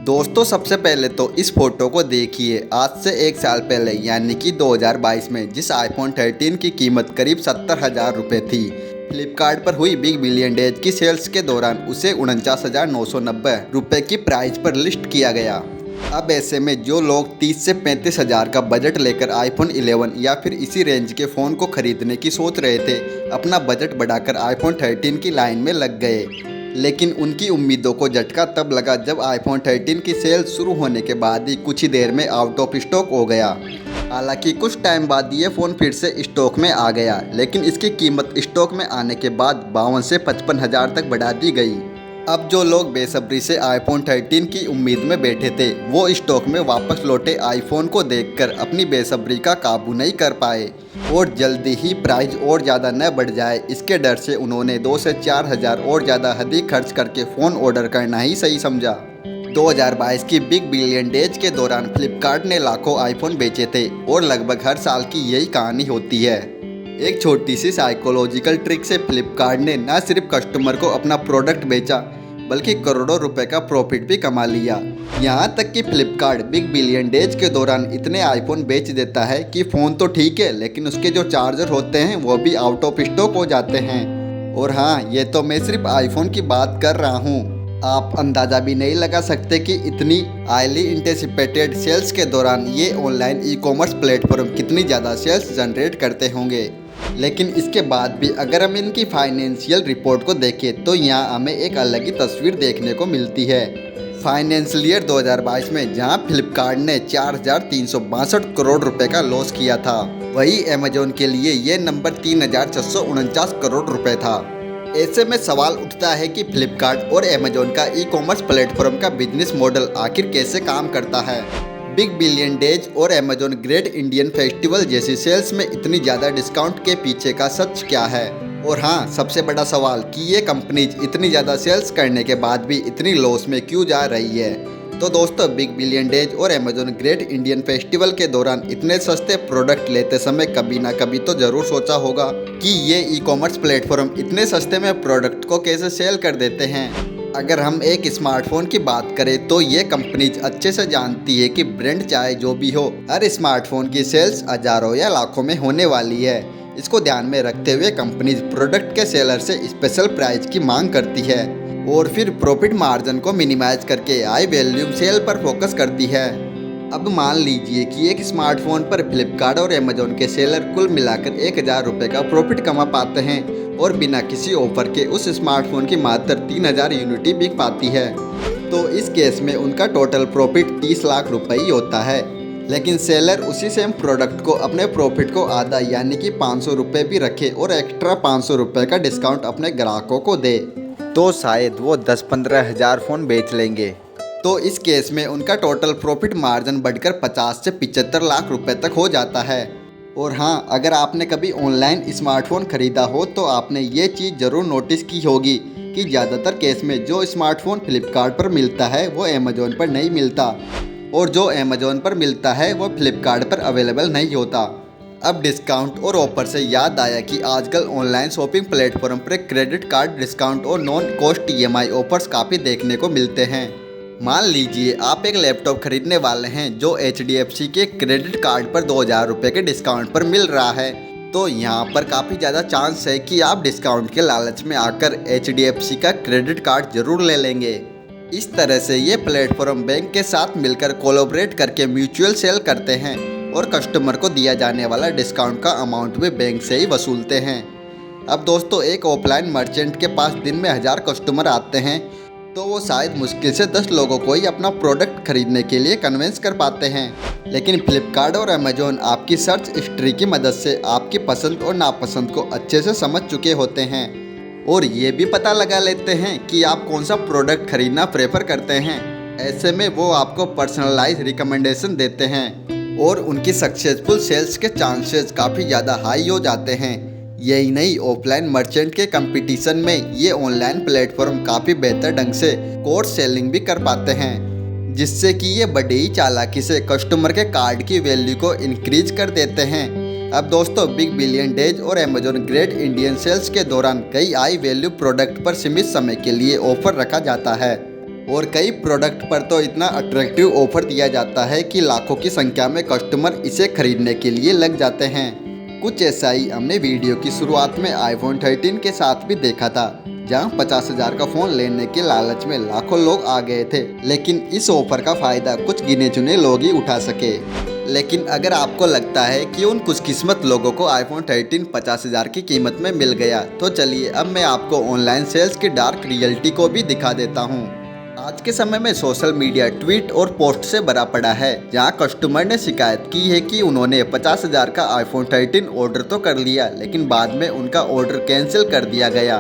दोस्तों सबसे पहले तो इस फोटो को देखिए। आज से एक साल पहले यानी कि 2022 में जिस आईफोन 13 की कीमत करीब 70,000 रुपये थी, फ्लिपकार्ट पर हुई बिग बिलियन डेज की सेल्स के दौरान उसे 49,990 रुपये की प्राइस पर लिस्ट किया गया। अब ऐसे में जो लोग 30 से 35,000 का बजट लेकर आईफोन 11 या फिर इसी रेंज के फ़ोन को खरीदने की सोच रहे थे, अपना बजट बढ़ाकर आईफोन 13 की लाइन में लग गए। लेकिन उनकी उम्मीदों को झटका तब लगा जब आईफोन 13 की सेल शुरू होने के बाद ही कुछ ही देर में आउट ऑफ स्टॉक हो गया। हालांकि कुछ टाइम बाद ये फ़ोन फिर से स्टॉक में आ गया, लेकिन इसकी कीमत स्टॉक में आने के बाद 52 से 55,000 तक बढ़ा दी गई। अब जो लोग बेसब्री से आईफोन 13 की उम्मीद में बैठे थे, वो स्टॉक में वापस लौटे आईफोन को देखकर अपनी बेसब्री का काबू नहीं कर पाए और जल्दी ही प्राइस और ज़्यादा न बढ़ जाए, इसके डर से उन्होंने 2 से 4 हज़ार और ज़्यादा अधिक खर्च करके फ़ोन ऑर्डर करना ही सही समझा। 2022 की बिग बिलियन डेज के दौरान फ्लिपकार्ट ने लाखों आईफोन बेचे थे और लगभग हर साल की यही कहानी होती है। एक छोटी सी साइकोलॉजिकल ट्रिक से फ्लिपकार्ट ने न सिर्फ कस्टमर को अपना प्रोडक्ट बेचा, बल्कि करोड़ों रुपए का प्रॉफिट भी कमा लिया। यहाँ तक कि फ्लिपकार्ट बिग बिलियन डेज के दौरान इतने आईफोन बेच देता है कि फ़ोन तो ठीक है, लेकिन उसके जो चार्जर होते हैं वो भी आउट ऑफ स्टॉक हो जाते हैं। और हाँ, ये तो मैं सिर्फ आईफोन की बात कर रहा हूँ। आप अंदाज़ा भी नहीं लगा सकते कि इतनी हाईली एंटिसिपेटेड सेल्स के दौरान ये ऑनलाइन ई कॉमर्स प्लेटफॉर्म कितनी ज़्यादा सेल्स जनरेट करते होंगे। लेकिन इसके बाद भी अगर हम इनकी फाइनेंशियल रिपोर्ट को देखें तो यहाँ हमें एक अलग ही तस्वीर देखने को मिलती है। फाइनेंशियल ईयर 2022 में जहाँ फ्लिपकार्ट ने 4,362 करोड़ रुपए का लॉस किया था, वही अमेजोन के लिए ये नंबर 3,649 करोड़ रुपए था। ऐसे में सवाल उठता है कि फ्लिपकार्ट और अमेजोन का ई कॉमर्स प्लेटफॉर्म का बिजनेस मॉडल आखिर कैसे काम करता है। बिग बिलियन डेज और अमेजोन ग्रेट इंडियन फेस्टिवल जैसी सेल्स में इतनी ज़्यादा डिस्काउंट के पीछे का सच क्या है। और हाँ, सबसे बड़ा सवाल कि ये कंपनीज इतनी ज़्यादा सेल्स करने के बाद भी इतनी लॉस में क्यों जा रही है। तो दोस्तों, बिग बिलियन डेज और अमेजोन ग्रेट इंडियन फेस्टिवल के दौरान इतने सस्ते प्रोडक्ट लेते समय कभी ना कभी तो ज़रूर सोचा होगा कि ये ई कॉमर्स प्लेटफॉर्म इतने सस्ते में प्रोडक्ट को कैसे सेल कर देते हैं। अगर हम एक स्मार्टफोन की बात करें तो ये कंपनीज अच्छे से जानती है कि ब्रांड चाहे जो भी हो, हर स्मार्टफोन की सेल्स हजारों या लाखों में होने वाली है। इसको ध्यान में रखते हुए कंपनीज प्रोडक्ट के सेलर से स्पेशल प्राइस की मांग करती है और फिर प्रॉफिट मार्जिन को मिनिमाइज करके हाई वैल्यूम सेल पर फोकस करती है। अब मान लीजिए कि एक स्मार्टफोन पर फ्लिपकार्ट और अमेजोन के सेलर कुल मिलाकर 1,000 रुपये का प्रॉफिट कमा पाते हैं और बिना किसी ऑफर के उस स्मार्टफोन की मात्र 3,000 यूनिट बिक पाती है, तो इस केस में उनका टोटल प्रॉफिट 30 लाख रुपए ही होता है। लेकिन सेलर उसी सेम प्रोडक्ट को अपने प्रॉफिट को आधा यानी कि 500 रुपये भी रखे और एक्स्ट्रा 500 रुपये का डिस्काउंट अपने ग्राहकों को दे, तो शायद वो 10-15 हज़ार फ़ोन बेच लेंगे। तो इस केस में उनका टोटल प्रॉफिट मार्जिन बढ़कर 50 से 75 लाख रुपए तक हो जाता है। और हाँ, अगर आपने कभी ऑनलाइन स्मार्टफोन खरीदा हो तो आपने ये चीज़ ज़रूर नोटिस की होगी कि ज़्यादातर केस में जो स्मार्टफोन फ्लिपकार्ट पर मिलता है वो अमेजोन पर नहीं मिलता, और जो अमेजोन पर मिलता है वो फ्लिपकार्ट पर अवेलेबल नहीं होता। अब डिस्काउंट और ऑफर से याद आया कि आजकल ऑनलाइन शॉपिंग प्लेटफॉर्म पर क्रेडिट कार्ड डिस्काउंट और नॉन कॉस्ट EMI ऑफर्स काफ़ी देखने को मिलते हैं। मान लीजिए आप एक लैपटॉप खरीदने वाले हैं जो HDFC के क्रेडिट कार्ड पर 2,000 रुपये के डिस्काउंट पर मिल रहा है, तो यहाँ पर काफ़ी ज़्यादा चांस है कि आप डिस्काउंट के लालच में आकर HDFC का क्रेडिट कार्ड जरूर ले लेंगे। इस तरह से ये प्लेटफॉर्म बैंक के साथ मिलकर कोलैबोरेट करके म्यूचुअल सेल करते हैं और कस्टमर को दिया जाने वाला डिस्काउंट का अमाउंट भी बैंक से ही वसूलते हैं। अब दोस्तों, एक ऑफलाइन मर्चेंट के पास दिन में 1000 कस्टमर आते हैं, तो वो शायद मुश्किल से 10 लोगों को ही अपना प्रोडक्ट खरीदने के लिए कन्विंस कर पाते हैं। लेकिन फ्लिपकार्ट और अमेजोन आपकी सर्च हिस्ट्री की मदद से आपकी पसंद और नापसंद को अच्छे से समझ चुके होते हैं और ये भी पता लगा लेते हैं कि आप कौन सा प्रोडक्ट खरीदना प्रेफर करते हैं। ऐसे में वो आपको पर्सनलाइज रिकमेंडेशन देते हैं और उनकी सक्सेसफुल सेल्स के चांसेस काफ़ी ज़्यादा हाई हो जाते हैं। यही नहीं, ऑफलाइन मर्चेंट के कंपटीशन में ये ऑनलाइन प्लेटफॉर्म काफ़ी बेहतर ढंग से कोर्स सेलिंग भी कर पाते हैं, जिससे कि ये बड़ी ही चालाकी से कस्टमर के कार्ड की वैल्यू को इंक्रीज कर देते हैं। अब दोस्तों, बिग बिलियन डेज और अमेजोन ग्रेट इंडियन सेल्स के दौरान कई हाई वैल्यू प्रोडक्ट पर सीमित समय के लिए ऑफर रखा जाता है। और कई प्रोडक्ट पर तो इतना अट्रैक्टिव ऑफर दिया जाता है कि लाखों की संख्या में कस्टमर इसे खरीदने के लिए लग जाते हैं। कुछ ऐसा ही हमने वीडियो की शुरुआत में iPhone 13 के साथ भी देखा था, जहां 50,000 का फ़ोन लेने के लालच में लाखों लोग आ गए थे, लेकिन इस ऑफर का फ़ायदा कुछ गिने चुने लोग ही उठा सके। लेकिन अगर आपको लगता है कि उन खुशकिस्मत लोगों को iPhone 13 50,000 की कीमत में मिल गया, तो चलिए अब मैं आपको ऑनलाइन सेल्स की डार्क रियलिटी को भी दिखा देता हूँ। आज के समय में सोशल मीडिया ट्वीट और पोस्ट से भरा पड़ा है, जहां कस्टमर ने शिकायत की है कि उन्होंने 50,000 का iPhone 13 ऑर्डर तो कर लिया, लेकिन बाद में उनका ऑर्डर कैंसिल कर दिया गया।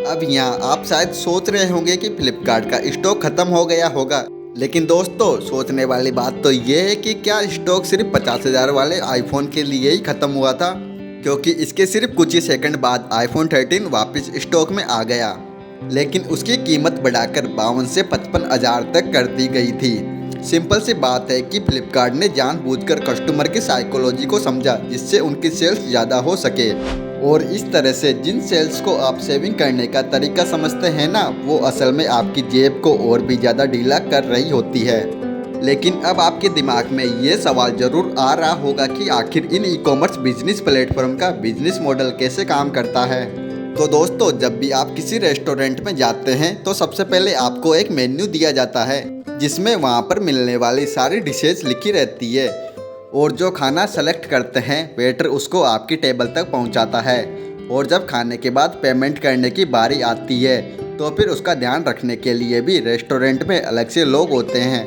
अब यहाँ आप शायद सोच रहे होंगे कि फ्लिपकार्ट का स्टॉक खत्म हो गया होगा, लेकिन दोस्तों सोचने वाली बात तो ये है कि क्या स्टॉक सिर्फ 50,000 वाले आईफोन के लिए ही खत्म हुआ था, क्योंकि इसके सिर्फ कुछ ही सेकंड बाद iPhone 13 वापस स्टॉक में आ गया, लेकिन उसकी कीमत बढ़ाकर 52 से 55,000 तक कर दी गई थी। सिंपल सी बात है कि फ्लिपकार्ट ने जानबूझकर कस्टमर की साइकोलॉजी को समझा, जिससे उनकी सेल्स ज़्यादा हो सके। और इस तरह से जिन सेल्स को आप सेविंग करने का तरीका समझते हैं ना, वो असल में आपकी जेब को और भी ज़्यादा ढीला कर रही होती है। लेकिन अब आपके दिमाग में ये सवाल ज़रूर आ रहा होगा कि आखिर इन ई-कॉमर्स बिजनेस प्लेटफॉर्म का बिजनेस मॉडल कैसे काम करता है। तो दोस्तों, जब भी आप किसी रेस्टोरेंट में जाते हैं तो सबसे पहले आपको एक मेन्यू दिया जाता है, जिसमें वहाँ पर मिलने वाली सारी डिशेज लिखी रहती है, और जो खाना सेलेक्ट करते हैं वेटर उसको आपकी टेबल तक पहुँचाता है। और जब खाने के बाद पेमेंट करने की बारी आती है तो फिर उसका ध्यान रखने के लिए भी रेस्टोरेंट में अलग से लोग होते हैं।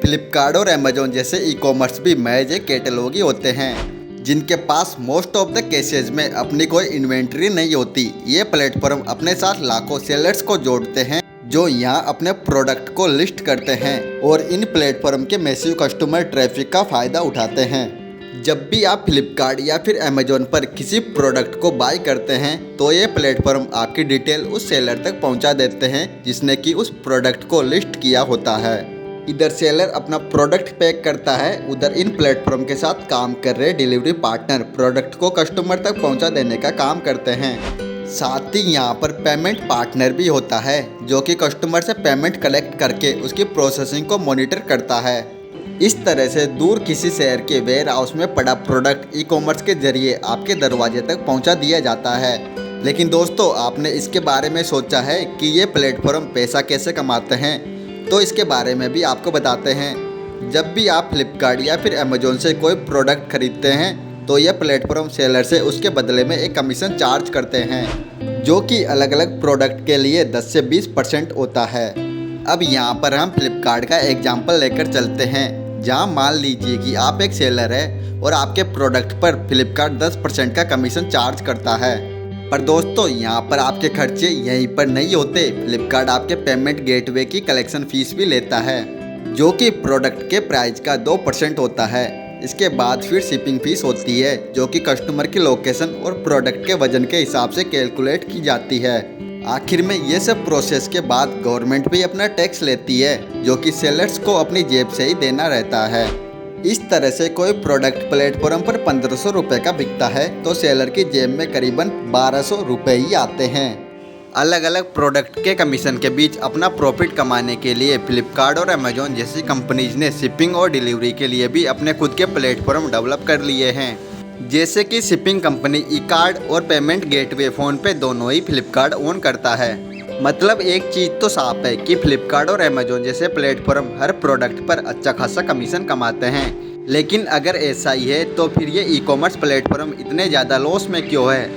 फ्लिपकार्ट और अमेजोन जैसे ई-कॉमर्स भी महज एक कैटलॉग ही होते हैं, जिनके पास मोस्ट ऑफ द केसेस में अपनी कोई इन्वेंट्री नहीं होती। ये प्लेटफॉर्म अपने साथ लाखों सेलर्स को जोड़ते हैं, जो यहाँ अपने प्रोडक्ट को लिस्ट करते हैं और इन प्लेटफॉर्म के मैसिव कस्टमर ट्रैफिक का फ़ायदा उठाते हैं। जब भी आप फ्लिपकार्ट या फिर अमेजोन पर किसी प्रोडक्ट को बाय करते हैं तो ये प्लेटफॉर्म आपकी डिटेल उस सेलर तक पहुँचा देते हैं जिसने कि उस प्रोडक्ट को लिस्ट किया होता है। इधर सेलर अपना प्रोडक्ट पैक करता है, उधर इन प्लेटफॉर्म के साथ काम कर रहे डिलीवरी पार्टनर प्रोडक्ट को कस्टमर तक पहुंचा देने का काम करते हैं। साथ ही यहाँ पर पेमेंट पार्टनर भी होता है, जो कि कस्टमर से पेमेंट कलेक्ट करके उसकी प्रोसेसिंग को मॉनिटर करता है। इस तरह से दूर किसी शहर के वेयर हाउस में पड़ा प्रोडक्ट ई-कॉमर्स के जरिए आपके दरवाजे तक पहुँचा दिया जाता है। लेकिन दोस्तों, आपने इसके बारे में सोचा है कि ये प्लेटफॉर्म पैसा कैसे कमाते हैं? तो इसके बारे में भी आपको बताते हैं। जब भी आप फ्लिपकार्ट या फिर अमेजोन से कोई प्रोडक्ट खरीदते हैं तो यह प्लेटफॉर्म सेलर से उसके बदले में एक कमीशन चार्ज करते हैं, जो कि अलग अलग प्रोडक्ट के लिए 10 से 20% होता है। अब यहाँ पर हम फ्लिपकार्ट का एग्जाम्पल लेकर चलते हैं, जहाँ मान लीजिए कि आप एक सेलर है और आपके प्रोडक्ट पर फ्लिपकार्ट 10% का कमीशन चार्ज करता है। पर दोस्तों, यहाँ पर आपके खर्चे यहीं पर नहीं होते। फ्लिपकार्ट आपके पेमेंट गेटवे की कलेक्शन फीस भी लेता है, जो कि प्रोडक्ट के प्राइस का 2% होता है। इसके बाद फिर शिपिंग फीस होती है, जो कि कस्टमर की लोकेशन और प्रोडक्ट के वजन के हिसाब से कैलकुलेट की जाती है। आखिर में ये सब प्रोसेस के बाद गवर्नमेंट भी अपना टैक्स लेती है, जो कि सेलर्स को अपनी जेब से ही देना रहता है। इस तरह से कोई प्रोडक्ट प्लेटफॉर्म पर 1500 रुपये का बिकता है तो सेलर की जेब में करीबन 1200 रुपये ही आते हैं। अलग अलग प्रोडक्ट के कमीशन के बीच अपना प्रॉफिट कमाने के लिए फ्लिपकार्ट और अमेजोन जैसी कंपनीज ने शिपिंग और डिलीवरी के लिए भी अपने खुद के प्लेटफॉर्म डेवलप कर लिए हैं, जैसे कि शिपिंग कंपनी ई-कार्ड और पेमेंट गेटवे फ़ोन पे दोनों ही फ्लिपकार्ट ओन करता है। मतलब एक चीज़ तो साफ है कि फ्लिपकार्ट और अमेजोन जैसे प्लेटफॉर्म हर प्रोडक्ट पर अच्छा खासा कमीशन कमाते हैं। लेकिन अगर ऐसा ही है तो फिर ये ई-कॉमर्स प्लेटफॉर्म इतने ज़्यादा लॉस में क्यों है?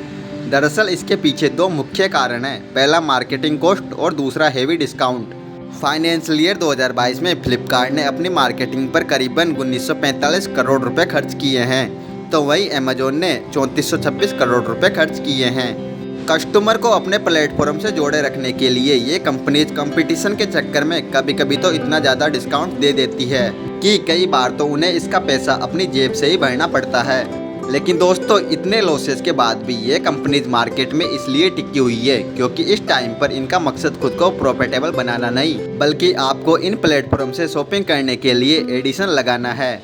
दरअसल इसके पीछे दो मुख्य कारण हैं। पहला मार्केटिंग कॉस्ट और दूसरा हेवी डिस्काउंट। फाइनेंशियल ईयर 2022 में फ्लिपकार्ट ने अपनी मार्केटिंग पर करीबन 1945 करोड़ रुपए खर्च किए हैं, तो वहीं अमेजोन ने 3426 करोड़ रुपए खर्च किए हैं। कस्टमर को अपने प्लेटफॉर्म से जोड़े रखने के लिए ये कंपनीज कंपटीशन के चक्कर में कभी कभी तो इतना ज़्यादा डिस्काउंट दे देती है कि कई बार तो उन्हें इसका पैसा अपनी जेब से ही भरना पड़ता है। लेकिन दोस्तों, इतने लॉसेस के बाद भी ये कंपनीज मार्केट में इसलिए टिकी हुई है क्योंकि इस टाइम पर इनका मकसद खुद को प्रॉफिटेबल बनाना नहीं, बल्कि आपको इन प्लेटफॉर्म से शॉपिंग करने के लिए एडिशन लगाना है।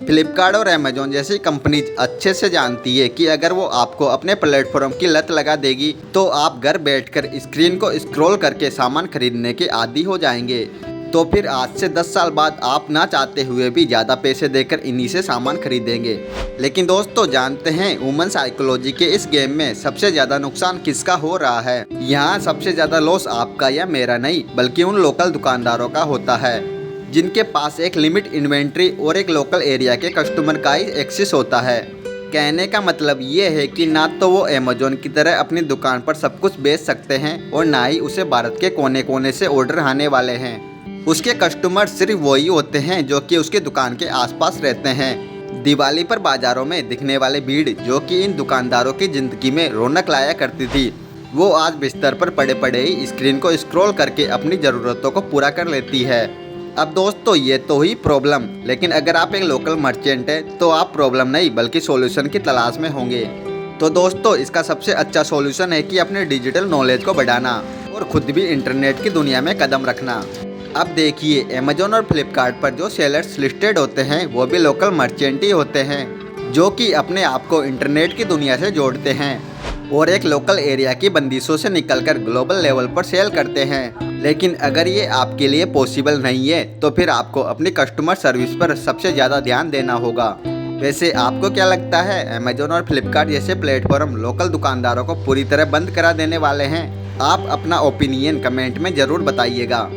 फ्लिपकार्ट और अमेजोन जैसी कंपनीज अच्छे से जानती है कि अगर वो आपको अपने प्लेटफॉर्म की लत लगा देगी तो आप घर बैठकर स्क्रीन को स्क्रॉल करके सामान खरीदने के आदी हो जाएंगे। तो फिर आज से 10 साल बाद आप ना चाहते हुए भी ज़्यादा पैसे देकर इन्हीं से सामान खरीदेंगे। लेकिन दोस्तों जानते हैं वुमन साइकोलॉजी के इस गेम में सबसे ज़्यादा नुकसान किसका हो रहा है? यहाँ सबसे ज़्यादा लॉस आपका या मेरा नहीं बल्कि उन लोकल दुकानदारों का होता है जिनके पास एक लिमिट इन्वेंट्री और एक लोकल एरिया के कस्टमर का ही एक्सेस होता है। कहने का मतलब ये है कि ना तो वो अमेज़न की तरह अपनी दुकान पर सब कुछ बेच सकते हैं और ना ही उसे भारत के कोने कोने से ऑर्डर आने वाले हैं। उसके कस्टमर सिर्फ वही होते हैं जो कि उसकी दुकान के आसपास रहते हैं। दिवाली पर बाज़ारों में दिखने वाली भीड़ जो कि इन दुकानदारों की ज़िंदगी में रौनक लाया करती थी, वो आज बिस्तर पर पड़े पड़े ही स्क्रीन को स्क्रॉल करके अपनी ज़रूरतों को पूरा कर लेती है। अब दोस्तों ये तो ही प्रॉब्लम, लेकिन अगर आप एक लोकल मर्चेंट है तो आप प्रॉब्लम नहीं बल्कि सॉल्यूशन की तलाश में होंगे। तो दोस्तों इसका सबसे अच्छा सॉल्यूशन है कि अपने डिजिटल नॉलेज को बढ़ाना और खुद भी इंटरनेट की दुनिया में कदम रखना। अब देखिए अमेज़न और फ्लिपकार्ट पर जो सेलर्स लिस्टेड होते हैं वो भी लोकल मर्चेंट ही होते हैं जो कि अपने आप को इंटरनेट की दुनिया से जोड़ते हैं और एक लोकल एरिया की बंदिशों से निकलकर ग्लोबल लेवल पर सेल करते हैं। लेकिन अगर ये आपके लिए पॉसिबल नहीं है तो फिर आपको अपनी कस्टमर सर्विस पर सबसे ज़्यादा ध्यान देना होगा। वैसे आपको क्या लगता है अमेज़न और फ्लिपकार्ट जैसे प्लेटफॉर्म लोकल दुकानदारों को पूरी तरह बंद करा देने वाले हैं? आप अपना ओपिनियन कमेंट में ज़रूर बताइएगा।